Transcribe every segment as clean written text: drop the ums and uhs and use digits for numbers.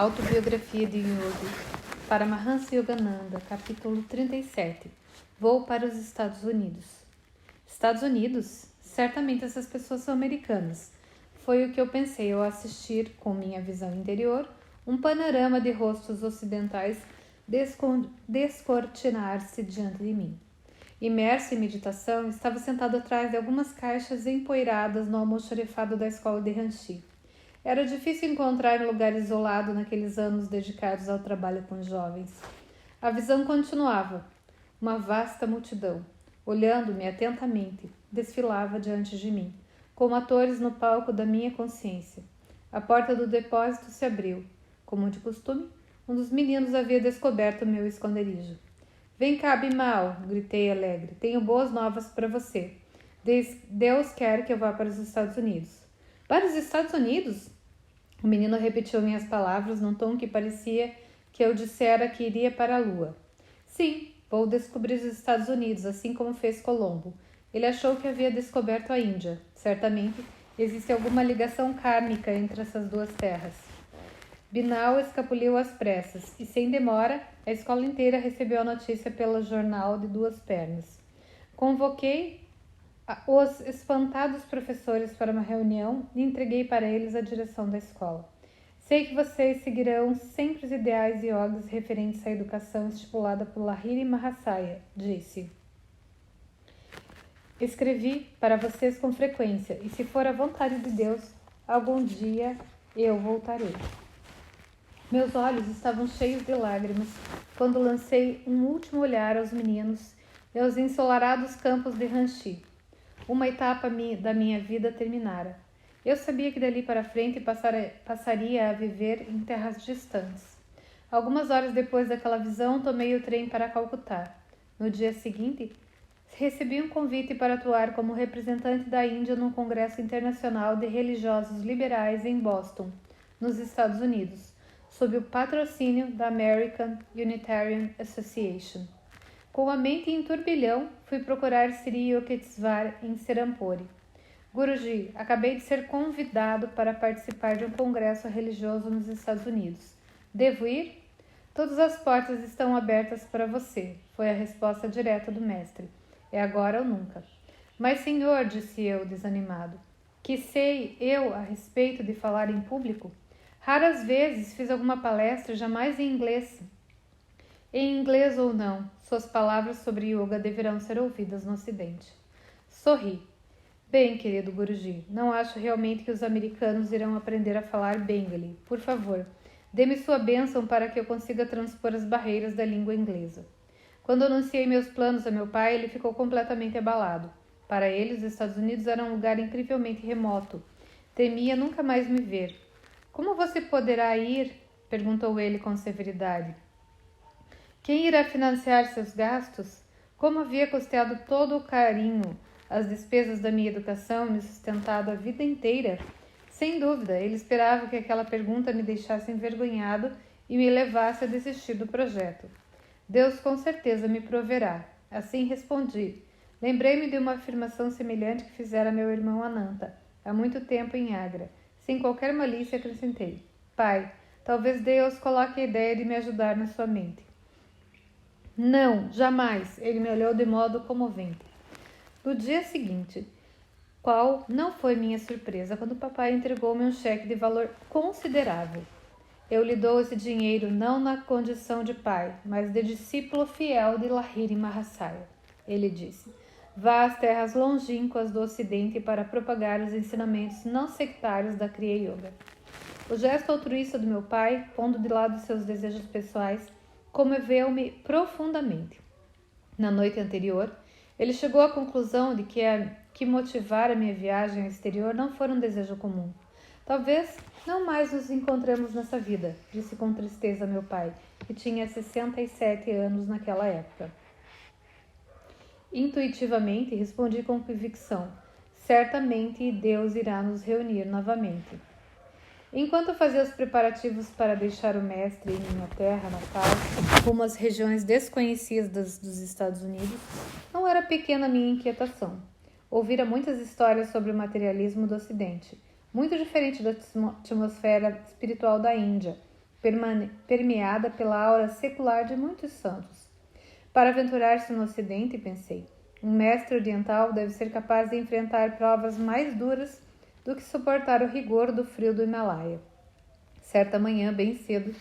Autobiografia de Yogi, Paramahansa Yogananda, capítulo 37. Vou para os Estados Unidos. Estados Unidos? Certamente essas pessoas são americanas. Foi o que eu pensei ao assistir, com minha visão interior, um panorama de rostos ocidentais descortinar-se diante de mim. Imerso em meditação, estava sentado atrás de algumas caixas empoeiradas no almoxarifado da escola de Ranchi. Era difícil encontrar um lugar isolado naqueles anos dedicados ao trabalho com jovens. A visão continuava. Uma vasta multidão, olhando-me atentamente, desfilava diante de mim, como atores no palco da minha consciência. A porta do depósito se abriu. Como de costume, um dos meninos havia descoberto meu esconderijo. Vem cá, Bimal, gritei alegre. Tenho boas novas para você. Deus quer que eu vá para os Estados Unidos. Para os Estados Unidos? O menino repetiu minhas palavras num tom que parecia que eu dissera que iria para a lua. Sim, vou descobrir os Estados Unidos, assim como fez Colombo. Ele achou que havia descoberto a Índia. Certamente, existe alguma ligação kármica entre essas duas terras. Binal escapuliu às pressas, e sem demora, a escola inteira recebeu a notícia pelo jornal de duas pernas. Convoquei os espantados professores para uma reunião e entreguei para eles a direção da escola. Sei que vocês seguirão sempre os ideais yogis referentes à educação estipulada por Lahiri Mahasaya, disse. Escrevi para vocês com frequência e, se for a vontade de Deus, algum dia eu voltarei. Meus olhos estavam cheios de lágrimas quando lancei um último olhar aos meninos e aos ensolarados campos de Ranchi. Uma etapa da minha vida terminara. Eu sabia que dali para frente passaria a viver em terras distantes. Algumas horas depois daquela visão, tomei o trem para Calcutá. No dia seguinte, recebi um convite para atuar como representante da Índia num congresso internacional de religiosos liberais em Boston, nos Estados Unidos, sob o patrocínio da American Unitarian Association. Com a mente em turbilhão, fui procurar Sri Yukteswar em Serampore. Guruji, acabei de ser convidado para participar de um congresso religioso nos Estados Unidos. Devo ir? Todas as portas estão abertas para você, foi a resposta direta do mestre. É agora ou nunca. Mas, senhor, disse eu, desanimado, que sei eu a respeito de falar em público? Raras vezes fiz alguma palestra, jamais em inglês. Em inglês ou não, suas palavras sobre yoga deverão ser ouvidas no Ocidente. Sorri. Bem, querido Guruji, não acho realmente que os americanos irão aprender a falar Bengali. Por favor, dê-me sua bênção para que eu consiga transpor as barreiras da língua inglesa. Quando anunciei meus planos a meu pai, ele ficou completamente abalado. Para ele, os Estados Unidos eram um lugar incrivelmente remoto. Temia nunca mais me ver. Como você poderá ir? Perguntou ele com severidade. Quem irá financiar seus gastos? Como havia custeado todo o carinho, as despesas da minha educação e me sustentado a vida inteira? Sem dúvida, ele esperava que aquela pergunta me deixasse envergonhado e me levasse a desistir do projeto. Deus com certeza me proverá. Assim respondi. Lembrei-me de uma afirmação semelhante que fizera meu irmão Ananta, há muito tempo em Agra. Sem qualquer malícia, acrescentei. Pai, talvez Deus coloque a ideia de me ajudar na sua mente. Não, jamais, ele me olhou de modo comovente. No dia seguinte, qual não foi minha surpresa quando papai entregou-me um cheque de valor considerável. Eu lhe dou esse dinheiro não na condição de pai, mas de discípulo fiel de Lahiri Mahasaya, ele disse. Vá às terras longínquas do Ocidente para propagar os ensinamentos não sectários da Kriya Yoga. O gesto altruísta do meu pai, pondo de lado seus desejos pessoais, comoveu-me profundamente. Na noite anterior, ele chegou à conclusão de que motivar a minha viagem ao exterior não fora um desejo comum. Talvez não mais nos encontremos nessa vida, disse com tristeza meu pai, que tinha 67 anos naquela época. Intuitivamente, respondi com convicção. Certamente Deus irá nos reunir novamente. Enquanto fazia os preparativos para deixar o mestre em minha terra natal, rumo às regiões desconhecidas dos Estados Unidos, não era pequena a minha inquietação. Ouvira muitas histórias sobre o materialismo do Ocidente, muito diferente da atmosfera espiritual da Índia, permeada pela aura secular de muitos santos. Para aventurar-se no Ocidente, pensei, um mestre oriental deve ser capaz de enfrentar provas mais duras do que suportar o rigor do frio do Himalaia. Certa manhã, bem cedo,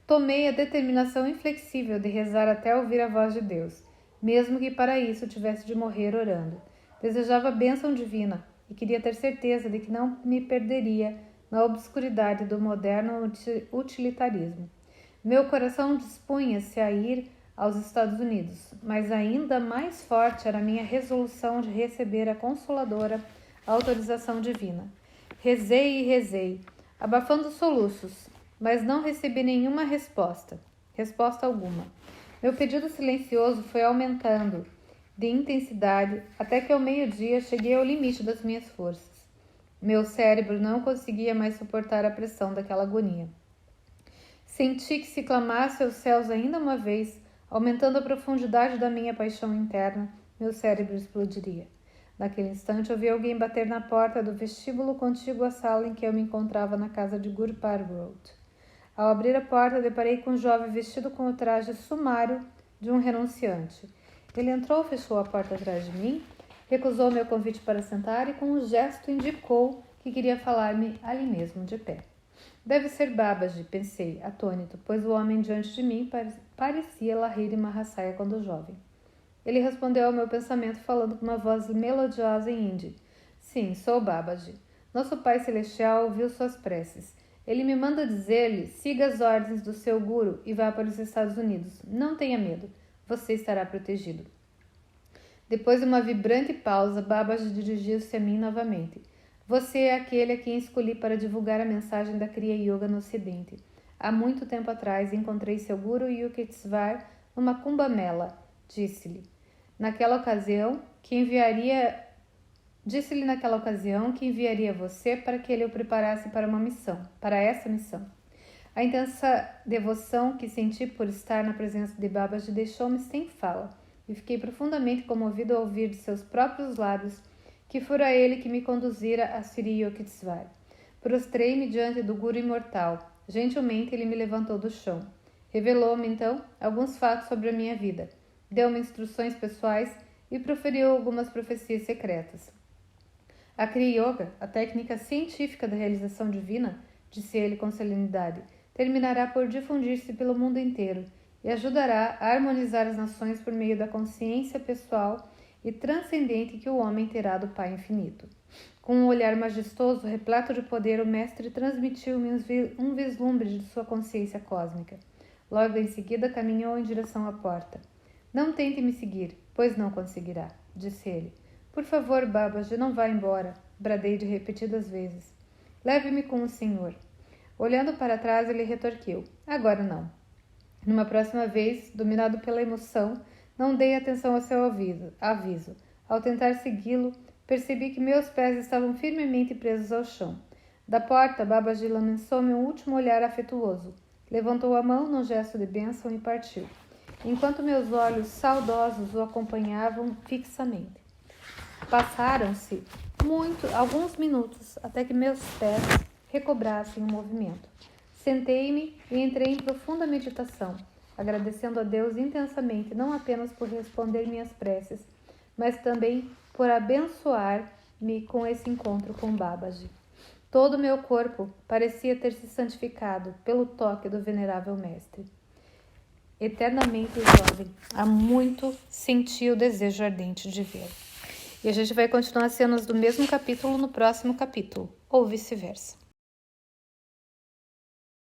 tomei a determinação inflexível de rezar até ouvir a voz de Deus, mesmo que para isso tivesse de morrer orando. Desejava a bênção divina e queria ter certeza de que não me perderia na obscuridade do moderno utilitarismo. Meu coração dispunha-se a ir aos Estados Unidos, mas ainda mais forte era a minha resolução de receber a consoladora autorização divina. Rezei e rezei, abafando soluços, mas não recebi nenhuma resposta alguma. Meu pedido silencioso foi aumentando de intensidade até que ao meio-dia cheguei ao limite das minhas forças. Meu cérebro não conseguia mais suportar a pressão daquela agonia. Senti que se clamasse aos céus ainda uma vez, aumentando a profundidade da minha paixão interna, meu cérebro explodiria. Naquele instante, ouvi alguém bater na porta do vestíbulo contíguo à sala em que eu me encontrava na casa de Gurpar Road. Ao abrir a porta, deparei com um jovem vestido com o traje sumário de um renunciante. Ele entrou, fechou a porta atrás de mim, recusou meu convite para sentar e com um gesto indicou que queria falar-me ali mesmo, de pé. Deve ser Babaji, pensei, atônito, pois o homem diante de mim parecia Lahiri Mahasaya quando jovem. Ele respondeu ao meu pensamento falando com uma voz melodiosa em hindi. Sim, sou Babaji. Nosso Pai Celestial ouviu suas preces. Ele me manda dizer-lhe, siga as ordens do seu guru e vá para os Estados Unidos. Não tenha medo, você estará protegido. Depois de uma vibrante pausa, Babaji dirigiu-se a mim novamente. Você é aquele a quem escolhi para divulgar a mensagem da Kriya Yoga no Ocidente. Há muito tempo atrás encontrei seu guru Yukitsvar numa Kumbh Mela, disse-lhe. Naquela ocasião que enviaria você para que ele o preparasse para essa missão. A intensa devoção que senti por estar na presença de Babaji deixou-me sem fala e fiquei profundamente comovido ao ouvir de seus próprios lábios que fora ele que me conduzira a Sri Yukitsvar. Prostrei-me diante do Guru imortal. Gentilmente ele me levantou do chão. Revelou-me, então, alguns fatos sobre a minha vida. Deu-me instruções pessoais e proferiu algumas profecias secretas. A Kriya Yoga, a técnica científica da realização divina, disse ele com solenidade, terminará por difundir-se pelo mundo inteiro e ajudará a harmonizar as nações por meio da consciência pessoal e transcendente que o homem terá do Pai Infinito. Com um olhar majestoso, repleto de poder, o mestre transmitiu-me um vislumbre de sua consciência cósmica. Logo em seguida, caminhou em direção à porta. Não tente me seguir, pois não conseguirá, disse ele. Por favor, Babaji, não vá embora, bradei de repetidas vezes. Leve-me com o senhor. Olhando para trás, ele retorquiu. Agora não. Numa próxima vez, dominado pela emoção, não dei atenção ao seu aviso. Ao tentar segui-lo, percebi que meus pés estavam firmemente presos ao chão. Da porta, Babaji lançou-me um último olhar afetuoso. Levantou a mão num gesto de bênção e partiu, enquanto meus olhos saudosos o acompanhavam fixamente. Passaram-se alguns minutos até que meus pés recobrassem o movimento. Sentei-me e entrei em profunda meditação, agradecendo a Deus intensamente não apenas por responder minhas preces, mas também por abençoar-me com esse encontro com Babaji. Todo o meu corpo parecia ter se santificado pelo toque do venerável mestre. Eternamente jovem, há muito senti o desejo ardente de vê-lo. E a gente vai continuar as cenas do mesmo capítulo no próximo capítulo, ou vice-versa.